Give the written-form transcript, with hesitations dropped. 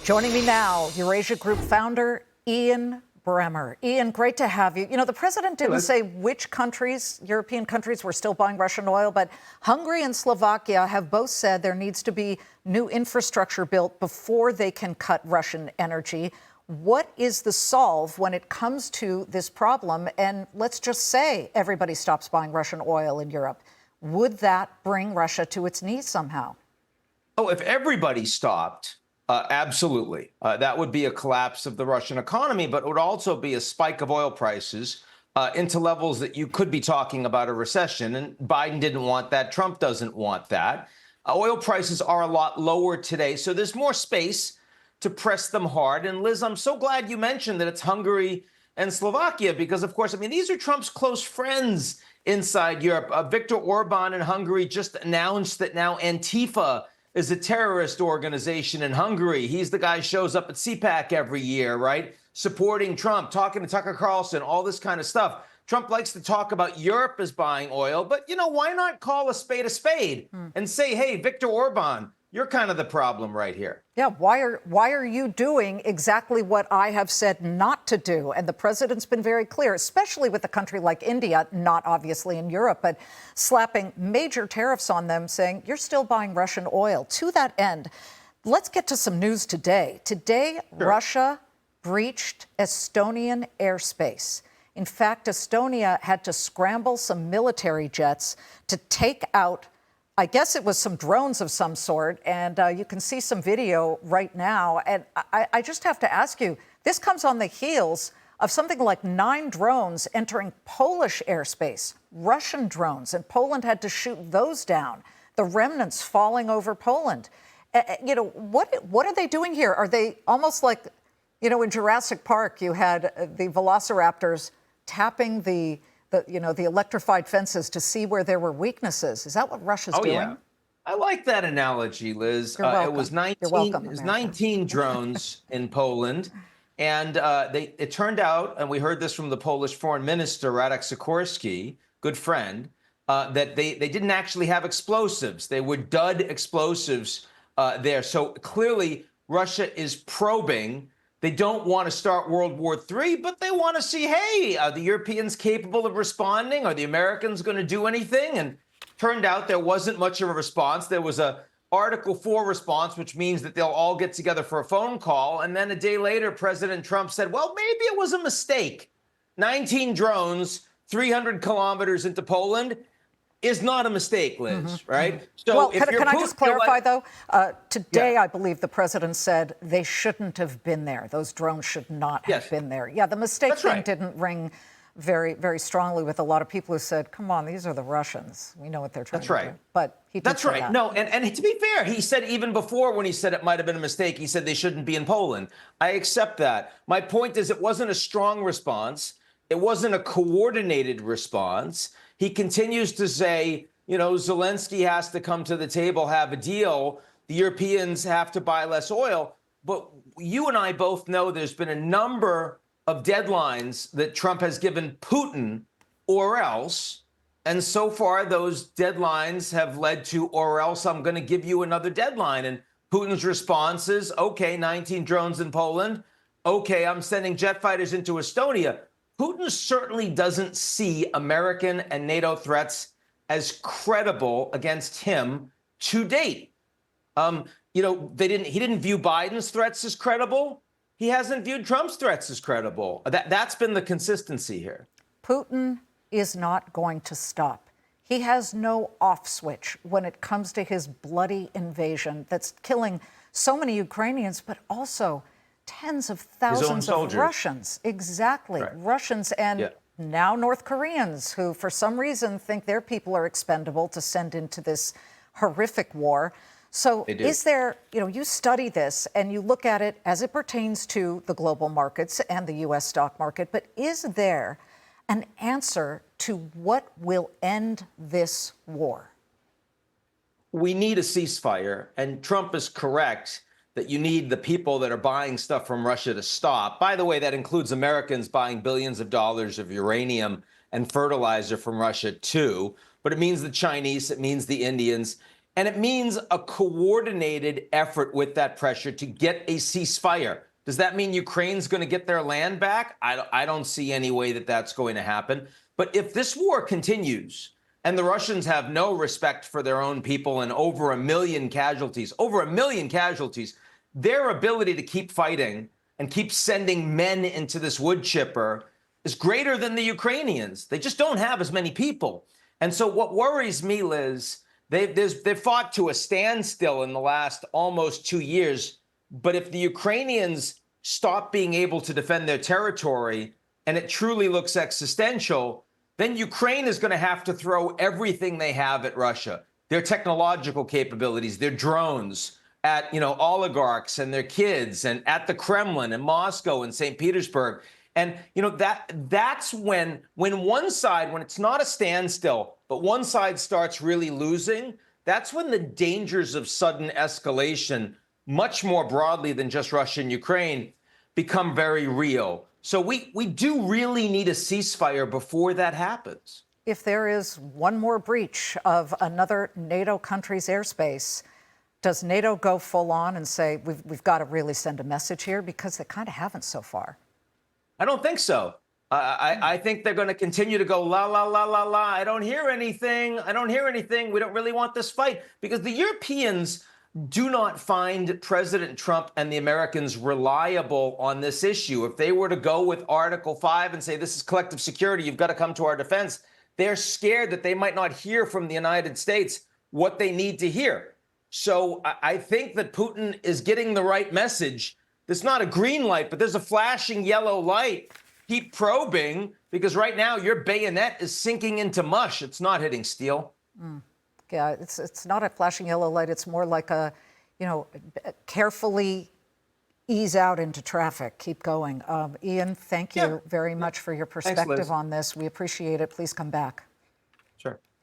Joining me now, Eurasia Group founder Ian Bremmer. Ian, great to have you. You know, the president didn't say which countries, European countries, were still buying Russian oil, but Hungary and Slovakia have both said there needs to be new infrastructure built before they can cut Russian energy. What is the solve when it comes to this problem? And let's just say everybody stops buying Russian oil in Europe. Would that bring Russia to its knees somehow? Oh, if everybody stopped, absolutely. That would be a collapse of the Russian economy, but it would also be a spike of oil prices into levels that you could be talking about a recession. And Biden didn't want that. Trump doesn't want that. Oil prices are a lot lower today, so there's more space to press them hard. And Liz, I'm so glad you mentioned that it's Hungary and Slovakia, because, of course, I mean, these are Trump's close friends inside Europe. Viktor Orban in Hungary just announced that now Antifa is a terrorist organization in Hungary. He's the guy who shows up at CPAC every year, right? Supporting Trump, talking to Tucker Carlson, all this kind of stuff. Trump likes to talk about Europe as buying oil, but, you know, why not call a spade and say, hey, Viktor Orban, you're kind of the problem right here. Yeah, why are you doing exactly what I have said not to do? And the president's been very clear, especially with a country like India, not obviously in Europe, but slapping major tariffs on them, saying you're still buying Russian oil. To that end, let's get to some news today. Today, sure. Russia breached Estonian airspace. In fact, Estonia had to scramble some military jets to take out, I guess it was some drones of some sort, and you can see some video right now. And I just have to ask you, this comes on the heels of something like 9 drones entering Polish airspace, Russian drones, and Poland had to shoot those down, the remnants falling over Poland. You know, what are they doing here? Are they almost like, you know, in Jurassic Park, you had the velociraptors tapping the electrified fences to see where there were weaknesses. Is that what Russia's doing? Yeah. I like that analogy, Liz. You're welcome. It was 19 drones in Poland. And it turned out, and we heard this from the Polish foreign minister, Radek Sikorski, good friend, that they didn't actually have explosives. They were dud explosives there. So clearly, Russia is probing. They don't want to start World War III, but they want to see, hey, are the Europeans capable of responding? Are the Americans going to do anything? And turned out there wasn't much of a response. There was a Article 4 response, which means that they'll all get together for a phone call. And then a day later, President Trump said, well, maybe it was a mistake. 19 drones, 300 kilometers into Poland is not a mistake, Liz, right? So well, can I just clarify, though? Today, I believe the president said they shouldn't have been there. Those drones should not have been there. Yeah, the mistake thing didn't ring very, very strongly with a lot of people who said, come on, these are the Russians. We know what they're trying to do. But he did say that. No, and to be fair, he said even before when he said it might have been a mistake, he said they shouldn't be in Poland. I accept that. My point is it wasn't a strong response. It wasn't a coordinated response. He continues to say, you know, Zelensky has to come to the table, have a deal. The Europeans have to buy less oil. But you and I both know there's been a number of deadlines that Trump has given Putin or else. And so far, those deadlines have led to or else I'm going to give you another deadline. And Putin's response is, OK, 19 drones in Poland. OK, I'm sending jet fighters into Estonia. Putin certainly doesn't see American and NATO threats as credible against him to date. You know, he didn't view Biden's threats as credible. He hasn't viewed Trump's threats as credible. That's been the consistency here. Putin is not going to stop. He has no off switch when it comes to his bloody invasion that's killing so many Ukrainians, but also tens of thousands of Russians. Exactly. Right. Russians and now North Koreans who, for some reason, think their people are expendable to send into this horrific war. So is there, you know, you study this and you look at it as it pertains to the global markets and the U.S. stock market, but is there an answer to what will end this war? We need a ceasefire, and Trump is correct that you need the people that are buying stuff from Russia to stop. By the way, that includes Americans buying billions of dollars of uranium and fertilizer from Russia, too. But it means the Chinese, it means the Indians. And it means a coordinated effort with that pressure to get a ceasefire. Does that mean Ukraine's going to get their land back? I don't see any way that that's going to happen. But if this war continues and the Russians have no respect for their own people and over 1 million casualties, their ability to keep fighting and keep sending men into this wood chipper is greater than the Ukrainians. They just don't have as many people. And so what worries me, Liz, they've fought to a standstill in the last almost 2 years. But if the Ukrainians stop being able to defend their territory and it truly looks existential, then Ukraine is going to have to throw everything they have at Russia, their technological capabilities, their drones, at oligarchs and their kids, and at the Kremlin and Moscow and St. Petersburg. And that's when one side, when it's not a standstill, but one side starts really losing, that's when the dangers of sudden escalation, much more broadly than just Russia and Ukraine, become very real. So we do really need a ceasefire before that happens. If there is one more breach of another NATO country's airspace, does NATO go full on and say, we've got to really send a message here? Because they kind of haven't so far. I don't think so. I think they're going to continue to go, la, la, la, la, la. I don't hear anything. We don't really want this fight. Because the Europeans do not find President Trump and the Americans reliable on this issue. If they were to go with Article 5 and say, this is collective security, you've got to come to our defense, they're scared that they might not hear from the United States what they need to hear. So I think that Putin is getting the right message. There's not a green light, but there's a flashing yellow light. Keep probing, because right now your bayonet is sinking into mush. It's not hitting steel. Yeah, it's not a flashing yellow light. It's more like a, carefully ease out into traffic. Keep going. Ian, thank you very much for your perspective on this. We appreciate it. Please come back.